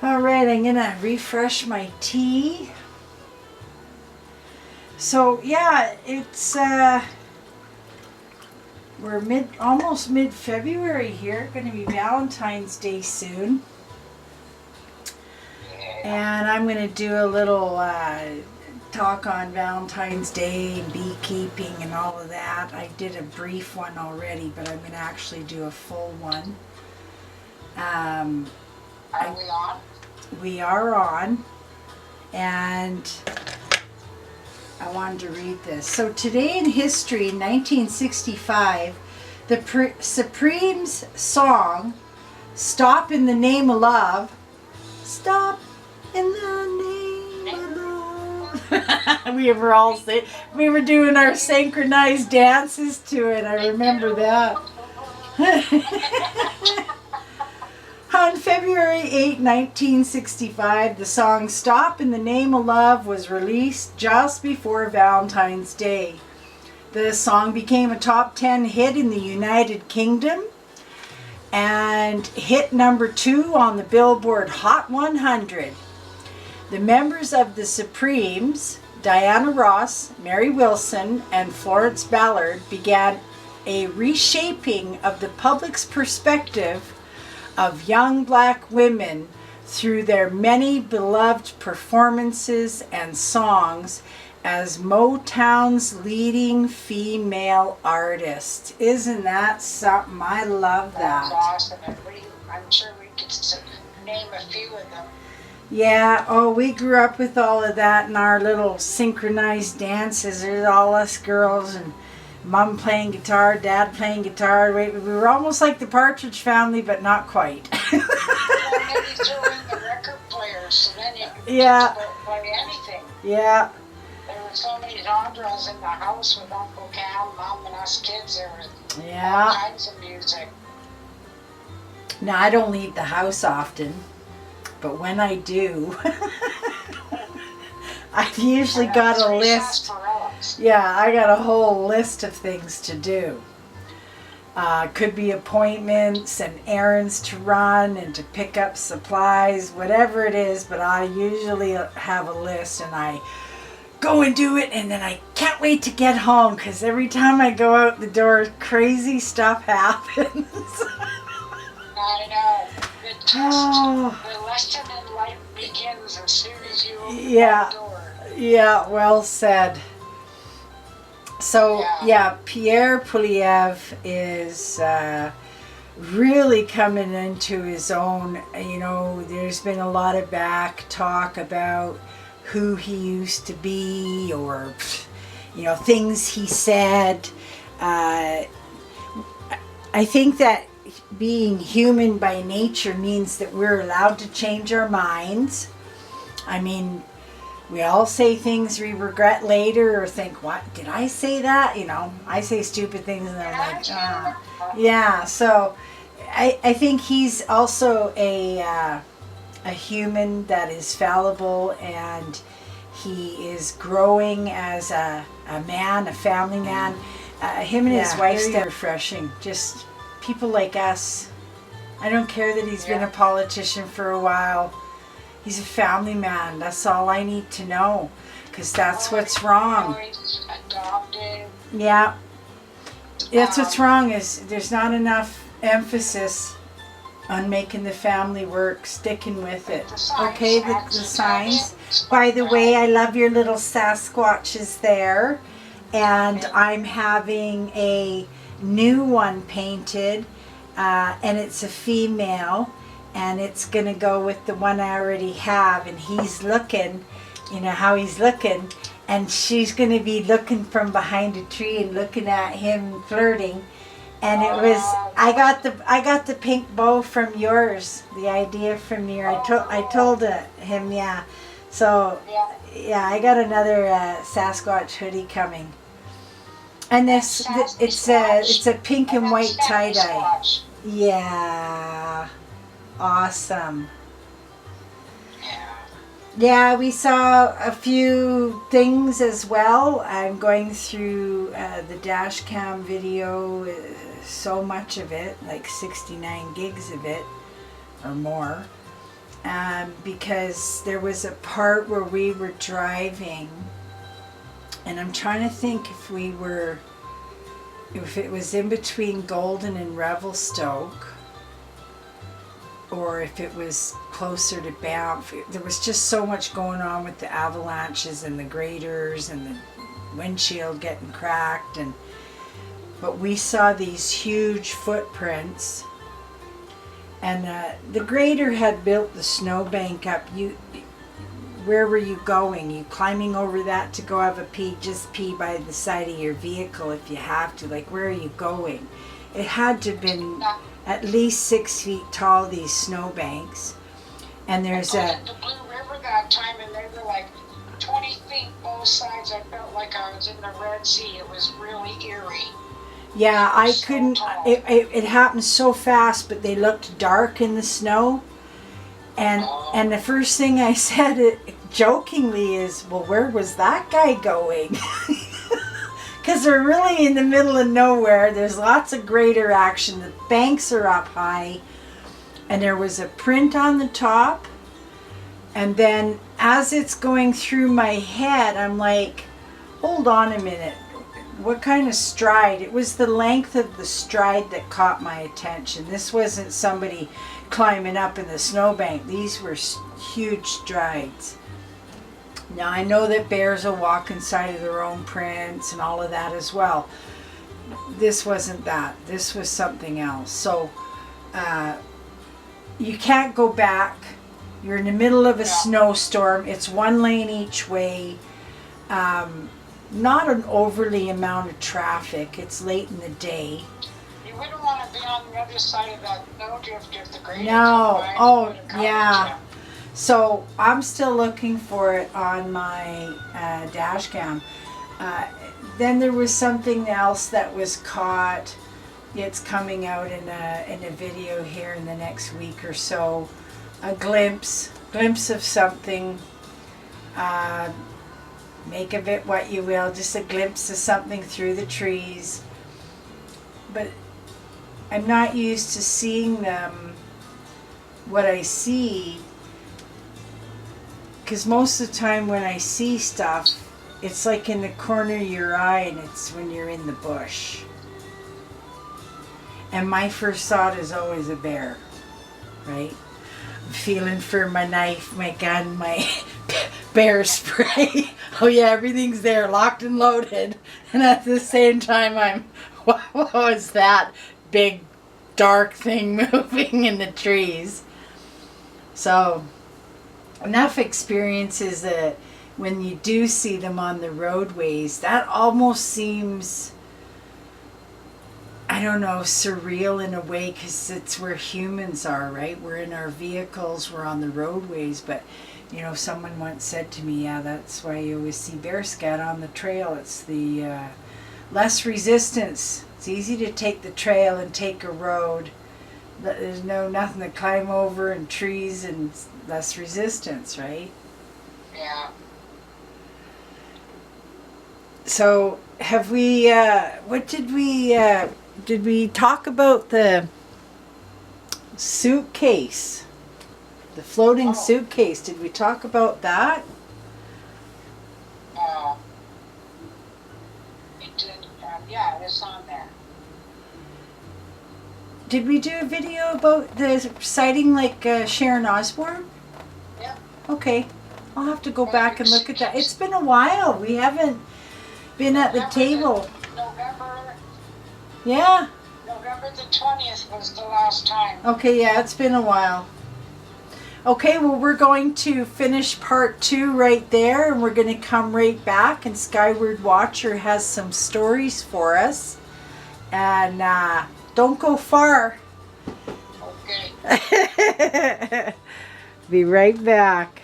All right, I'm gonna refresh my tea. So yeah, it's we're almost mid-February here. Going to be Valentine's Day soon, and I'm going to do a little talk on Valentine's Day and beekeeping and all of that. I did a brief one already, but I'm going to actually do a full one. Are we on? We are on, and I wanted to read this. So today in history, in 1965, the Supremes song "Stop in the Name of Love," stop in the name of love. We were doing our synchronized dances to it. I remember that. On February 8, 1965, the song "Stop in the Name of Love" was released just before Valentine's Day. The song became a top 10 hit in the United Kingdom and hit number 2 on the Billboard Hot 100. The members of the Supremes, Diana Ross, Mary Wilson, and Florence Ballard, began a reshaping of the public's perspective of young black women through their many beloved performances and songs as Motown's leading female artist. Isn't that something? I love that. That's awesome. And I'm sure we could name a few of them. Yeah, oh, we grew up with all of that in our little synchronized dances. There's all us girls and Mom playing guitar, Dad playing guitar. We were almost like the Partridge Family, but not quite. Well, maybe throw in the record players, so then you could Yeah. play anything. Yeah. There were so many genres in the house with Uncle Cam, Mom, and us kids. There were all Yeah. kinds of music. Now, I don't leave the house often, but when I do, I've usually got a list. Yeah, I got a whole list of things to do. Could be appointments and errands to run and to pick up supplies, whatever it is, but I usually have a list and I go and do it, and then I can't wait to get home because every time I go out the door, crazy stuff happens. I know. The test, the lesson in life begins as soon as you open the door. Yeah, well said. So, Pierre Poilievre is really coming into his own. You know, there's been a lot of back talk about who he used to be or, you know, things he said. I think that being human by nature means that we're allowed to change our minds. I mean, we all say things we regret later or think, what, did I say that? You know, I say stupid things and I'm like, yeah. So I think he's also a human that is fallible, and he is growing as a man, a family man. Him and his wife's refreshing. Just people like us. I don't care that he's been a politician for a while. He's a family man. That's all I need to know, because that's what's wrong. Adopted. Yeah. That's what's wrong, is there's not enough emphasis on making the family work, sticking with it. Okay, the signs. By the way, I love your little Sasquatches there. And I'm having a new one painted, and it's a female. And it's going to go with the one I already have. And he's looking, you know how he's looking. And she's going to be looking from behind a tree and looking at him flirting. And it was, I got the pink bow from yours, the idea from you. I told him, yeah. So, yeah, I got another Sasquatch hoodie coming. And this, it's a pink and white tie-dye. Yeah. Awesome. Yeah, we saw a few things as well. I'm going through the dash cam video, so much of it, like 69 gigs of it or more. because there was a part where we were driving, and I'm trying to think if it was in between Golden and Revelstoke, or if it was closer to Banff. There was just so much going on with the avalanches and the graders and the windshield getting cracked, but we saw these huge footprints, and the grader had built the snowbank up. Where were you going? You climbing over that to go have a pee? Just pee by the side of your vehicle if you have to. Like, where are you going? It had to have been at least 6 feet tall, these snowbanks. And there's the Blue River that time, and they were like 20 feet both sides. I felt like I was in the Red Sea. It was really eerie. Yeah, I couldn't. It happened so fast, but they looked dark in the snow. And the first thing I said, jokingly, is, well, where was that guy going? Because they're really in the middle of nowhere. There's lots of grader action. The banks are up high. And there was a print on the top. And then as it's going through my head, I'm like, hold on a minute. What kind of stride? It was the length of the stride that caught my attention. This wasn't somebody climbing up in the snowbank. These were huge strides. Now, I know that bears will walk inside of their own prints and all of that as well. This wasn't that. This was something else. So you can't go back. You're in the middle of a snowstorm. It's one lane each way. Not an overly amount of traffic. It's late in the day. You wouldn't want to be on the other side of that snowdrift if the grader No. came by. Oh, yeah. So I'm still looking for it on my dash cam. Then there was something else that was caught. It's coming out in a video here in the next week or so. A glimpse of something. Make of it what you will. Just a glimpse of something through the trees. But I'm not used to seeing them. What I see, because most of the time when I see stuff, it's like in the corner of your eye, and it's when you're in the bush. And my first thought is always a bear, right? I'm feeling for my knife, my gun, my bear spray. Oh yeah, everything's there, locked and loaded. And at the same time, I'm, what was that big dark thing moving in the trees? So, enough experiences that when you do see them on the roadways, that almost seems, I don't know, surreal in a way, because it's where humans are, right? We're in our vehicles, we're on the roadways, but you know, someone once said to me, yeah, that's why you always see bear scat on the trail. It's the less resistance. It's easy to take the trail and take a road. There's nothing to climb over, and trees, and less resistance, right? Yeah. So have we, what did we talk about the suitcase? The floating suitcase. Did we talk about that? It did. Yeah, it's on there. Did we do a video about the sighting like Sharon Osbourne? Yeah. Okay. I'll have to go back and look at that. It's been a while. We haven't been at the table. November. Yeah. November the 20th was the last time. Okay, yeah, it's been a while. Okay, well, we're going to finish part 2 right there, and we're going to come right back, and Skyward Watcher has some stories for us. And don't go far. Okay. Be right back.